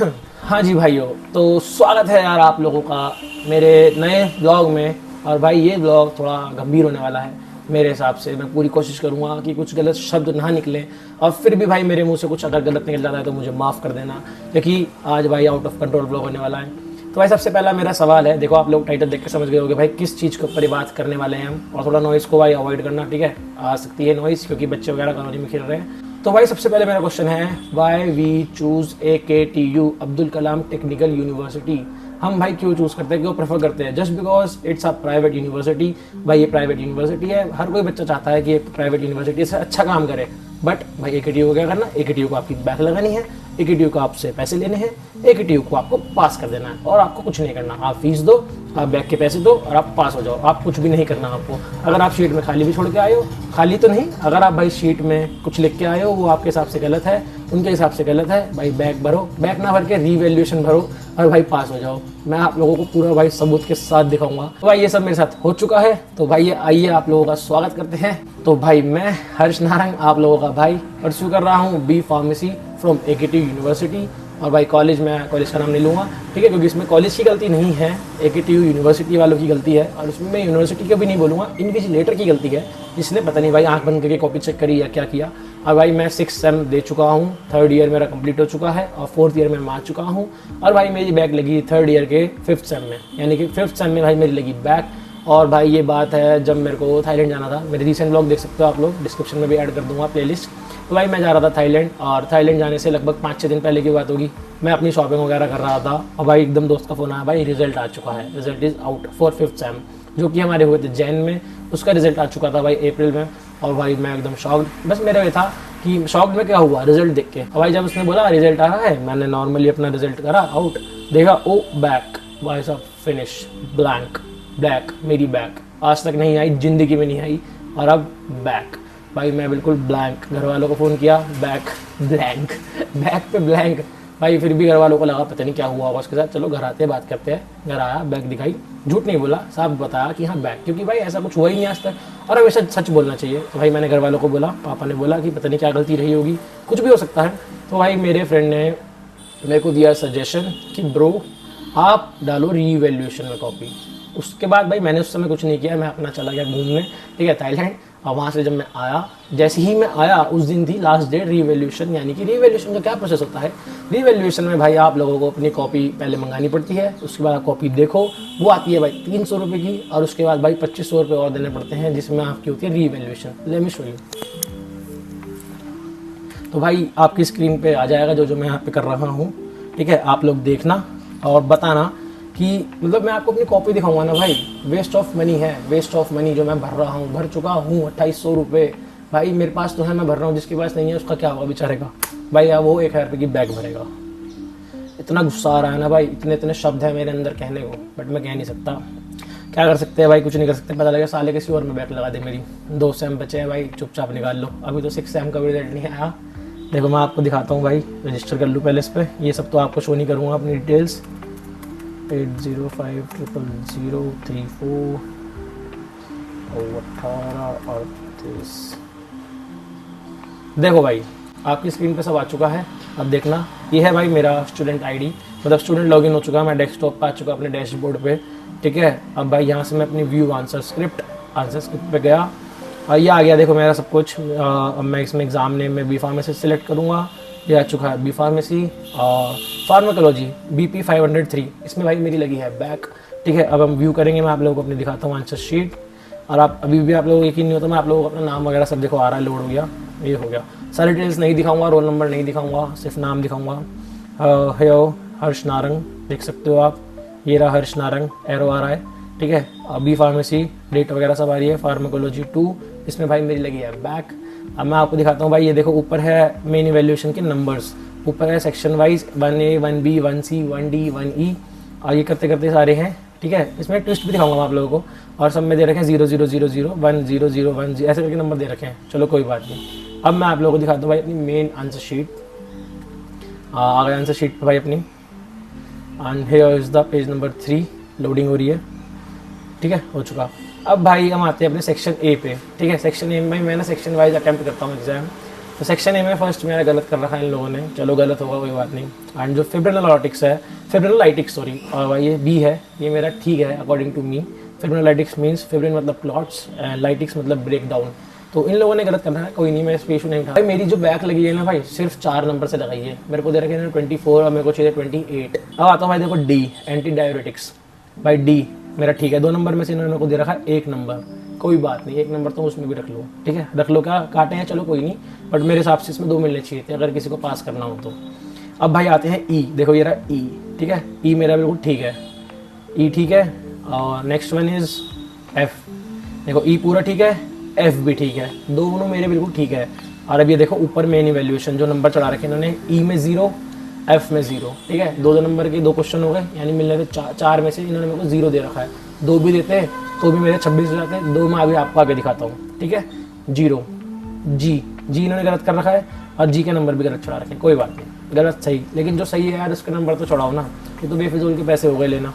हाँ जी भाइयों, तो स्वागत है यार आप लोगों का मेरे नए ब्लॉग में। और भाई ये ब्लॉग थोड़ा गंभीर होने वाला है मेरे हिसाब से। मैं पूरी कोशिश करूँगा कि कुछ गलत शब्द ना निकलें, और फिर भी भाई मेरे मुंह से कुछ अगर गलत निकल जाता है तो मुझे माफ़ कर देना, क्योंकि आज भाई आउट ऑफ कंट्रोल ब्लॉग होने वाला है। तो भाई सबसे पहला मेरा सवाल है, देखो आप लोग टाइटल देख के समझ गए होंगे भाई किस चीज़ के ऊपर बात करने वाले हैं हम। और थोड़ा नॉइज़ को भाई अवॉइड करना, ठीक है। आ सकती है नॉइज़ क्योंकि बच्चे वगैरह कॉलोनी में खेल रहे हैं। तो भाई सबसे पहले मेरा क्वेश्चन है, why we choose AKTU Abdul Kalam technical university. हम भाई क्यों चूज करते हैं, क्यों प्रेफर करते हैं? Just because it's a private university. भाई ये प्राइवेट यूनिवर्सिटी है, हर कोई बच्चा चाहता है कि प्राइवेट यूनिवर्सिटी से अच्छा काम करे। बट भाई AKTU को क्या करना, AKTU को आपकी बैक लगानी है, AKTU को आपसे पैसे लेने हैं, AKTU को आपको पास कर देना है, और आपको कुछ नहीं करना। आप फीस दो, आप बैक के पैसे दो और आप पास हो जाओ। आप कुछ भी नहीं करना आपको। अगर आप शीट में खाली भी छोड़ के आए हो, खाली तो नहीं, अगर आप भाई शीट में कुछ लिख के आए हो वो आपके हिसाब से गलत है, उनके हिसाब से गलत है, भाई बैक भरो, बैक ना भर के रीवैल्यूएशन भरो और भाई पास हो जाओ। मैं आप लोगों को पूरा भाई सबूत के साथ दिखाऊंगा। तो भाई ये सब मेरे साथ हो चुका है, तो भाई ये आइए आप लोगों का स्वागत करते हैं। तो भाई मैं हर्ष नारंग आप लोगों का भाई परस्यू कर रहा हूँ B Pharmacy from AKTU university. और भाई कॉलेज का नाम नहीं लूँगा, ठीक है, क्योंकि इसमें कॉलेज की गलती नहीं है, AKTU यूनिवर्सिटी वालों की गलती है। और उसमें मैं यूनिवर्सिटी को भी नहीं बोलूँगा, इन्विजिलेटर की गलती है, जिसने पता नहीं भाई आंख बंद करके कॉपी चेक करी या क्या किया। और भाई मैं 6th सेम दे चुका हूँ, 3rd ईयर मेरा कंप्लीट हो चुका है और 4th ईयर में मैं आ चुका हूँ। और भाई मेरी बैक लगी 3rd ईयर के 5th सेम में, यानी कि 5th सेम में भाई मेरी लगी बैक। और भाई ये बात है जब मेरे को थाईलैंड जाना था। मेरे रीसेंट ब्लॉग देख सकते हो आप लोग, डिस्क्रिप्शन में भी ऐड कर दूंगा प्लेलिस्ट। तो भाई मैं जा रहा था थाईलैंड, और थाईलैंड जाने से लगभग 5-6 दिन पहले की बात होगी। मैं अपनी शॉपिंग वगैरह कर रहा था और भाई एकदम दोस्त का फ़ोन आया, भाई रिजल्ट आ चुका है, result is out for 5th same, जो कि हमारे हुए थे जैन में। उसका रिजल्ट आ चुका था भाई अप्रैल में। और भाई मैं एकदम शॉक्ड। बस मेरा ये था कि शॉक्ड में क्या हुआ रिजल्ट देख के। और भाई जब उसने बोला रिजल्ट आ रहा है, मैंने नॉर्मली अपना रिजल्ट करा आउट, देखा ओ बैक, भाई साहब फिनिश ब्लैंक, ब्लैक, मेरी बैक आज तक नहीं आई, जिंदगी में नहीं आई, और अब बैक। भाई मैं बिल्कुल ब्लैंक। घर वालों को फ़ोन किया, बैक ब्लैंक, बैक पे ब्लैंक। भाई फिर भी घर वालों को लगा पता नहीं क्या हुआ होगा उसके साथ, चलो घर आते बात करते हैं। घर आया, बैक दिखाई, झूठ नहीं बोला, साफ बताया कि हाँ बैक, क्योंकि भाई ऐसा कुछ हुआ ही नहीं आज तक और हमेशा सच बोलना चाहिए। तो भाई मैंने घर वालों को बोला, पापा ने बोला कि पता नहीं क्या गलती रही होगी, कुछ भी हो सकता है। तो भाई मेरे फ्रेंड ने मेरे को दिया सजेशन कि ब्रो आप डालो रीवैल्यूएशन में कॉपी। उसके बाद भाई मैंने उस समय कुछ नहीं किया, मैं अपना चला गया घूमने, ठीक है, थाईलैंड। और वहाँ से जब मैं आया, जैसे ही मैं आया उस दिन थी लास्ट डेट रीवैल्यूएशन। यानी कि रीवैल्यूएशन का क्या प्रोसेस होता है, रीवैल्यूएशन में भाई आप लोगों को अपनी कॉपी पहले मंगानी पड़ती है, उसके बाद आप कॉपी देखो, वो आती है भाई 300 रुपये की, और उसके बाद भाई 2500 रुपये और देने पड़ते हैं, जिसमें आपकी होती है revaluation. Let me show you. तो भाई आपकी स्क्रीन पे आ जाएगा जो मैं यहाँ पे कर रहा हूँ, ठीक है। आप लोग देखना और बताना कि मतलब मैं आपको अपनी कॉपी दिखाऊंगा ना भाई, वेस्ट ऑफ मनी है, वेस्ट ऑफ मनी जो मैं भर रहा हूँ, भर चुका हूँ 2800 रुपये। भाई मेरे पास तो है, मैं भर रहा हूँ, जिसके पास नहीं है उसका क्या होगा बेचारे का। भाई अब वो 1000 रुपये की बैग भरेगा। इतना गुस्सा आ रहा है ना भाई, इतने इतने शब्द है मेरे अंदर कहने को, बट मैं कह नहीं सकता। क्या कर सकते हैं भाई, कुछ नहीं कर सकते। पता लगा साले किसी और में बैग लगा दे मेरी। 2 सेम बचे हैं भाई, चुपचाप निकाल लो। अभी तो 6 सेम का भी रिजल्ट नहीं आया। देखो मैं आपको दिखाता हूँ भाई, रजिस्टर कर लूँ पहले इस पर। ये सब तो आपको शो नहीं करूँगा अपनी डिटेल्स। 80500034 1838। देखो भाई आपकी स्क्रीन पे सब आ चुका है। अब देखना, ये है भाई मेरा स्टूडेंट आईडी, मतलब स्टूडेंट लॉगिन हो चुका है। मैं डेस्कटॉप पर आ चुका अपने डैशबोर्ड पे, ठीक है। अब भाई यहाँ से मैं अपनी व्यू आंसर स्क्रिप्ट पे गया और ये आ गया। देखो मेरा सब कुछ। अब मैं इसमें एग्जाम नेम में B Pharmacy सेलेक्ट करूँगा। ये आ चुका है B Pharmacy फार्माकोलॉजी BP 503। इसमें भाई मेरी लगी है बैक, ठीक है। अब हम व्यू करेंगे, मैं आप लोगों को अपनी दिखाता हूँ आंसर शीट। और आप अभी भी आप लोगों को यकीन नहीं होता, मैं आप लोगों को अपना नाम वगैरह सब देखो आ रहा है, लोड हो गया, ये हो गया। सारी डिटेल्स नहीं दिखाऊंगा, रोल नंबर नहीं दिखाऊंगा, सिर्फ नाम दिखाऊंगा। हेयो हर्ष नारंग, देख सकते हो आप, ये रहा हर्ष नारंग, एरो आ रहा है, ठीक है। B Pharmacy डेट वगैरह सब आ रही है, फार्माकोलॉजी 2, इसमें भाई मेरी लगी है बैक। अब मैं आपको दिखाता हूँ भाई, ये देखो ऊपर है मेन इवैल्यूएशन के नंबर्स, ऊपर है section wise 1A 1B 1C 1D 1E, और ये करते करते सारे हैं, ठीक है। इसमें ट्विस्ट भी दिखाऊंगा मैं आप लोगों को। और सब में दे रखे हैं 0 0 0 0 1 0 0 1 0, ऐसे करके नंबर दे रखे हैं। चलो कोई बात नहीं। अब मैं आप लोगों को दिखाता हूँ भाई अपनी मेन आंसर शीट। आ गए आंसर शीट पर भाई अपनी, and here is the page number 3, loading हो रही है, ठीक है, हो चुका। अब भाई हम आते हैं अपने सेक्शन ए पे, ठीक है। सेक्शन ए में मैं ना सेक्शन वाइज अटैम्प्ट करता हूँ एग्जाम। तो सेक्शन ए में फर्स्ट मेरा गलत कर रखा है इन लोगों ने, चलो गलत होगा कोई बात नहीं। एंड जो फिब्रिनोलाइटिक्स है, फिब्रिनोलाइटिक्स सॉरी, और भाई ये बी है, ये मेरा ठीक है according to me. Fibrinolytics means fibrin मतलब क्लॉट्स, लाइटिक्स मतलब ब्रेक डाउन। तो इन लोगों ने गलत करना है, कोई नहीं, मैं इस पे इशू नहीं उठा। भाई मेरी जो बैक लगी है ना भाई, सिर्फ 4 नंबर से लगाई है। मेरे को दे रखे हैं 24 और मेरे को चाहिए 28। अब आता हूँ भाई देखो डी, एंटी डायबिटिक्स। भाई डी मेरा ठीक है, 2 नंबर में से इन्होंने मेरे को दे रखा है 1 नंबर, कोई बात नहीं, 1 नंबर तो उसमें भी रख लो, ठीक है, रख लो, क्या काटे हैं चलो कोई नहीं, बट मेरे हिसाब से इसमें 2 मिलने चाहिए थे अगर किसी को पास करना हो तो। अब भाई आते हैं ई, देखो ये रहा ई, ठीक है, ई मेरा बिल्कुल ठीक है, ई ठीक है। और नेक्स्ट वन इज एफ, देखो ई पूरा ठीक है, एफ भी ठीक है, दोनों मेरे बिल्कुल ठीक है। और अब ये देखो ऊपर मेन इवैल्यूएशन जो नंबर चढ़ा रखे इन्होंने, ई में 0, एफ में 0, ठीक है, 2 नंबर के 2 क्वेश्चन हो गए, यानी मिलने में 4 में से इन्होंने मेरे को 0 दे रखा है। 2 भी देते हैं तो भी मेरे 26 हो जाते हैं। 2 में अभी आपको आगे दिखाता हूँ, ठीक है। 0 जी इन्होंने गलत कर रखा है, और जी के नंबर भी गलत चढ़ा रखे हैं, कोई बात नहीं, गलत सही, लेकिन जो सही है यार उसके नंबर तो चढ़ाओ ना, ये तो बेफिजूल के पैसे हो गए लेना।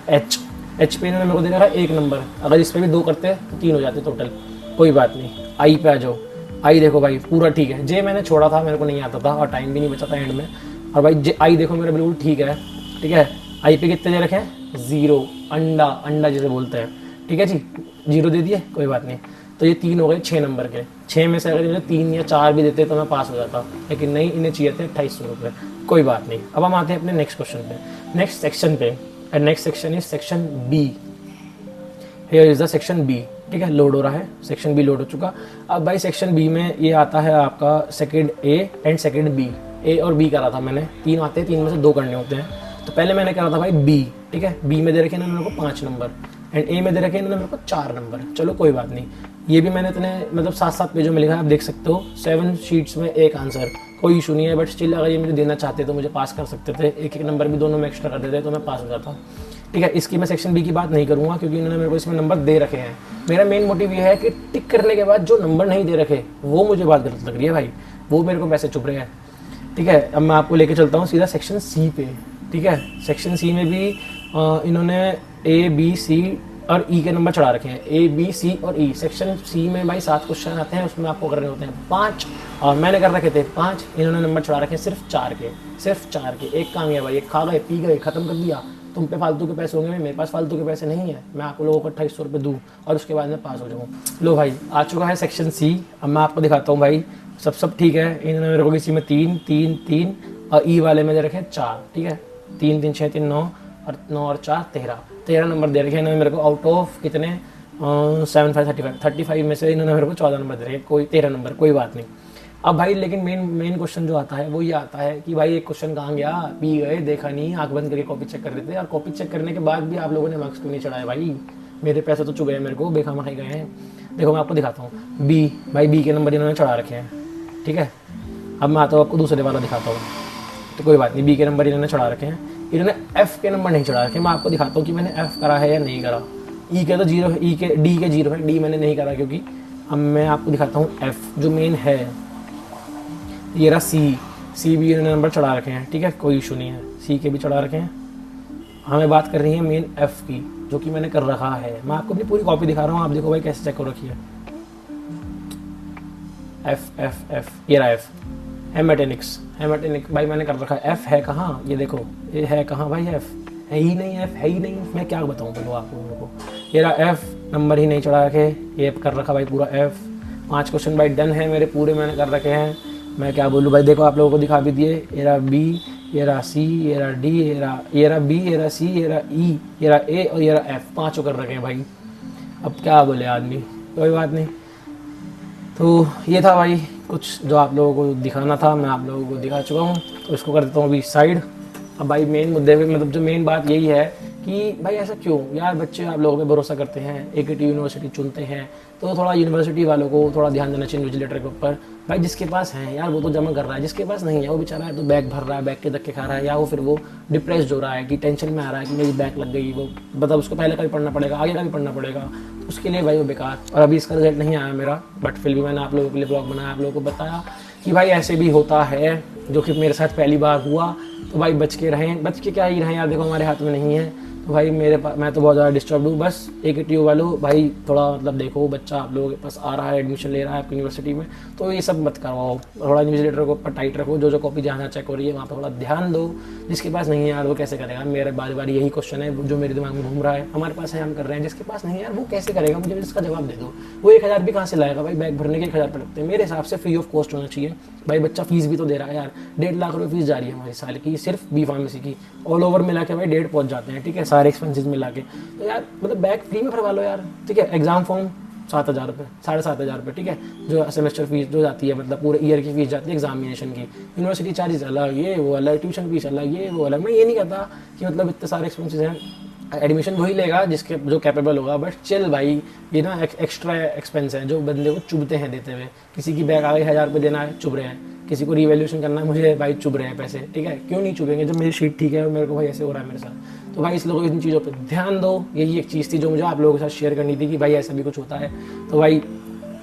एच पे इन्होंने मेरे को दे रखा है 1 नंबर, अगर इस पर भी 2 करते तो 3 हो जाते टोटल, कोई बात नहीं। आई पे आ जाओ, आई देखो भाई पूरा ठीक है। जे मैंने छोड़ा था, मेरे को नहीं आता था और टाइम भी नहीं बचा था एंड में, और भाई जे आई देखो मेरा बिल्कुल ठीक है, ठीक है। आई पे कितने दे रखे हैं, 0, अंडा जिसे बोलते हैं, ठीक है जी, 0 दे दिए, कोई बात नहीं। तो ये 3 हो गए 6 नंबर के, 6 में से अगर इन्हें 3 या 4 भी देते तो मैं पास हो जाता, लेकिन नहीं, इन्हें चाहिए थे 2800 रुपये, कोई बात नहीं। अब हम आते हैं अपने नेक्स्ट क्वेश्चन पे, नेक्स्ट सेक्शन पे, and next section is section B. Here is the section B, ठीक है, लोड हो रहा है, सेक्शन बी लोड हो चुका। अब भाई सेक्शन बी में ये आता है आपका second A and second B, A और बी करा था मैंने, 3 आते हैं, 3 में से 2 करने होते हैं। तो पहले मैंने करा था भाई बी, ठीक है, बी में दे रखे इन्होंने मेरे को 5 नंबर, एंड ए में दे रखे इन्होंने मेरे को 4 नंबर, चलो कोई बात नहीं। ये भी मैंने इतने मतलब 7-7 पेजों में लिखा है, आप देख सकते हो, 7 शीट्स में 1 आंसर, कोई इशू नहीं है, बट स्टिल अगर ये मुझे देना चाहते तो मुझे पास कर सकते थे, 1-1 नंबर भी दोनों में एक्स्ट्रा कर देते तो मैं पास हो जाता, ठीक है। इसकी मैं सेक्शन बी की बात नहीं करूंगा क्योंकि इन्होंने मेरे को इसमें नंबर दे रखे हैं। मेरा मेन मोटिव ये है कि टिक करने के बाद जो नंबर नहीं दे रखे वो मुझे बात गलत लग रही है भाई, वो मेरे को पैसे चुप रहे हैं, ठीक है। अब मैं आपको लेके चलता हूँ सीधा सेक्शन सी पे, ठीक है। सेक्शन सी में भी इन्होंने ए बी सी और ई के नंबर चढ़ा रखे हैं, ए बी सी और ई। सेक्शन सी में भाई 7 क्वेश्चन आते हैं, उसमें आपको करने होते हैं 5, और मैंने कर रखे थे 5, इन्होंने नंबर चढ़ा रखे हैं सिर्फ 4 के, सिर्फ 4 के। एक काम है भाई, एक खा गए पी गए खत्म कर दिया, तुम पे फालतू के पैसे होंगे, मेरे पास फालतू के पैसे नहीं है, मैं आप लोगों को 2800 रुपये दूँ और उसके बाद में पास हो जाऊँ। लो भाई आ चुका है सेक्शन सी, अब मैं आपको दिखाता हूँ भाई, सब ठीक है। इन्होंने मेरे को किसी में 3 3 3 और ई वाले में दे रखे 4, ठीक है, 3 3 6 3 9 और 9 और 4 13 नंबर दे रखे हैं इन्होंने मेरे को, आउट ऑफ कितने 7 5 35 में से इन्होंने मेरे को 14 नंबर दे रखे, कोई 13 नंबर, कोई बात नहीं। अब भाई लेकिन मेन क्वेश्चन जो आता है वो ये आता है कि भाई एक क्वेश्चन कहाँ गया, पी गए, देखा नहीं, आंख बंद करके कॉपी चेक कर रहे थे, और कॉपी चेक करने के बाद भी आप लोगों ने मार्क्स क्यों नहीं चढ़ाए भाई, मेरे पैसे तो चुके हैं मेरे को, बेखामा खाई गए हैं। देखो मैं आपको दिखाता हूँ बी, भाई बी के नंबर इन्होंने चढ़ा रखे हैं, ठीक है। अब मैं आता हूँ आपको दूसरे वाला दिखाता हूँ, तो कोई बात नहीं, बी के नंबर इन्होंने चढ़ा रखे हैं, इन्होंने एफ के नंबर नहीं चढ़ा रखे। मैं आपको दिखाता हूँ कि मैंने एफ करा है या नहीं करा। ई के तो 0 है, ई के डी के 0 है, डी मैंने नहीं करा क्योंकि। अब मैं आपको दिखाता हूँ एफ जो मेन है, ये रहा सी भी इन्होंने नंबर चढ़ा रखे हैं, ठीक है, कोई इशू नहीं है, सी के भी चढ़ा रखे हैं। हमें बात कर रही है मेन एफ की, जो कि मैंने कर रखा है। मैं आपको अपनी पूरी कॉपी दिखा रहा हूँ, आप देखो भाई कैसे चेक हो रखी है। एफ एफ एफ ये रहा एफ, हेमेटेनिक्स भाई मैंने कर रखा है। एफ है कहाँ, ये देखो, ये है कहाँ भाई, एफ है ही नहीं, एफ है ही नहीं, मैं क्या बताऊँ बोलो आप लोगों को। ये रहा एफ, नंबर ही नहीं चढ़ा रखे, ये कर रखा भाई पूरा एफ। 5 क्वेश्चन भाई डन है मेरे पूरे, मैंने कर रखे हैं, मैं क्या बोलूँ भाई। देखो आप लोगों को दिखा भी दिए, ये रहा बी, ये रहा सी, ये रहा डी, ये रहा बी, ये रहा सी, ये रहा ई, ये रहा ए और ये रहा एफ, 5 कर रखे हैं भाई। अब क्या बोले आदमी, कोई बात नहीं। तो ये था भाई कुछ जो आप लोगों को दिखाना था, मैं आप लोगों को दिखा चुका हूँ, तो इसको कर देता हूँ अभी साइड। अब भाई मेन मुद्दे पे, मतलब जो मेन बात यही है कि भाई ऐसा क्यों यार, बच्चे आप लोगों पे भरोसा करते हैं, एक यूनिवर्सिटी चुनते हैं, तो थोड़ा यूनिवर्सिटी वालों को थोड़ा ध्यान देना चाहिए इन्विजिलेटर के ऊपर। भाई जिसके पास है यार वो तो जमा कर रहा है, जिसके पास नहीं है वो बेचारा है तो बैग भर रहा है, बैग के धक्के खा रहा है, या वो फिर वो डिप्रेस्ड हो रहा है कि टेंशन में आ रहा है कि मेरी बैग लग गई, वो मतलब उसको पहले का भी पढ़ना पड़ेगा, आगे का भी पढ़ना पड़ेगा, तो उसके लिए भाई वो बेकार। और अभी इसका रिजल्ट नहीं आया मेरा, बट फिर भी मैंने आप लोगों के लिए ब्लॉग बनाया, आप लोगों को बताया कि भाई ऐसे भी होता है, जो कि मेरे साथ पहली बार हुआ। तो भाई बच के रहें, बच के क्या ही रहें यार, देखो हमारे हाथ में नहीं है, तो भाई मैं तो बहुत ज़्यादा डिस्टर्ब हूँ। बस एक ट्यूब वालों भाई, थोड़ा मतलब देखो बच्चा आप लोगों के पास आ रहा है, एडमिशन ले रहा है आपकी यूनिवर्सिटी में, तो ये सब मत करवाओ। थोड़ा इन्विजिलेटर को ऊपर टाइट रखो, जो कॉपी जहाँ चेक हो रही है वहाँ पर थोड़ा ध्यान दो। जिसके पास नहीं है यार वो कैसे करेगा? मेरे बार बार यही क्वेश्चन है जो मेरे दिमाग में घूम रहा है। हमारे पास है, हम कर रहे हैं, जिसके पास नहीं है यार वो कैसे करेगा? मुझे इसका जवाब दे दो। वो 1,000 भी कहाँ से लाएगा भाई? बैग भरने के 1,000 रुपये लगते हैं। मेरे हिसाब से फ्री ऑफ कॉस्ट होना चाहिए भाई। बच्चा फीस भी तो दे रहा है यार, 1.5 लाख रुपये फीस जा रही है हमारे साल की, सिर्फ बी फार्मेसी की। ऑल ओवर मिला के भाई 1.5 पहुंच जाते हैं, ठीक है, सारे एक्सपेंसेस मिला के। तो यार मतलब बैग फ्री में भरवा लो यार, ठीक है। एग्जाम फॉर्म 7,000 रुपये, 7,500 रुपये, ठीक है, जो सेमेस्टर फीस जो जाती है, मतलब पूरे ईयर की फीस जाती है एग्जामिनेशन की। यूनिवर्सिटी चार्जेस अलग, ये वो अलग, ट्यूशन फीस अलग, ये वो अलग। मैं ये नहीं कहता कि मतलब इतने सारे एक्सपेंसेस हैं, एडमिशन वही लेगा जिसके जो कैपेबल होगा, बट चिल भाई, ये ना एक्स्ट्रा एक्सपेंस है जो बंदे को चुभते हैं देते हुए। किसी की बैग आ गई 1,000 रुपये देना है, चुभ रहे हैं। किसी को रिवैल्यूएशन करना है, मुझे भाई चुभ रहे हैं पैसे, ठीक है। क्यों नहीं चुभेंगे जब मेरी शीट ठीक है और मेरे को भाई ऐसे हो रहा है मेरे साथ? तो भाई इस लोगों इन चीज़ों पर ध्यान दो। यही एक चीज़ थी जो मुझे आप लोगों के साथ शेयर करनी थी कि भाई ऐसा भी कुछ होता है। तो भाई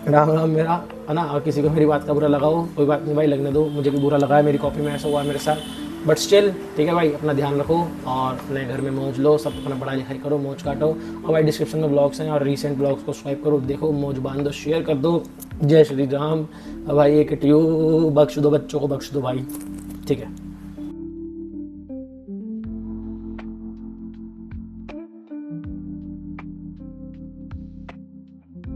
राम राम मेरा, है ना। और किसी को मेरी बात का बुरा लगाओ, कोई बात नहीं भाई, लगने दो। मुझे भी बुरा लगा है, मेरी कॉपी में ऐसा हुआ है मेरे साथ, बट स्टिल ठीक है भाई। अपना ध्यान रखो और अपने घर में मौज लो, सब अपना पढ़ाई लिखाई करो, मौज काटो। और भाई डिस्क्रिप्शन में ब्लॉग्स हैं और रीसेंट ब्लॉग्स को स्वाइप करो, देखो, मौज बांध दो, शेयर कर दो। जय श्री राम। भाई एक ट्यूब बख्श दो, बच्चों को बख्श दो भाई, ठीक है।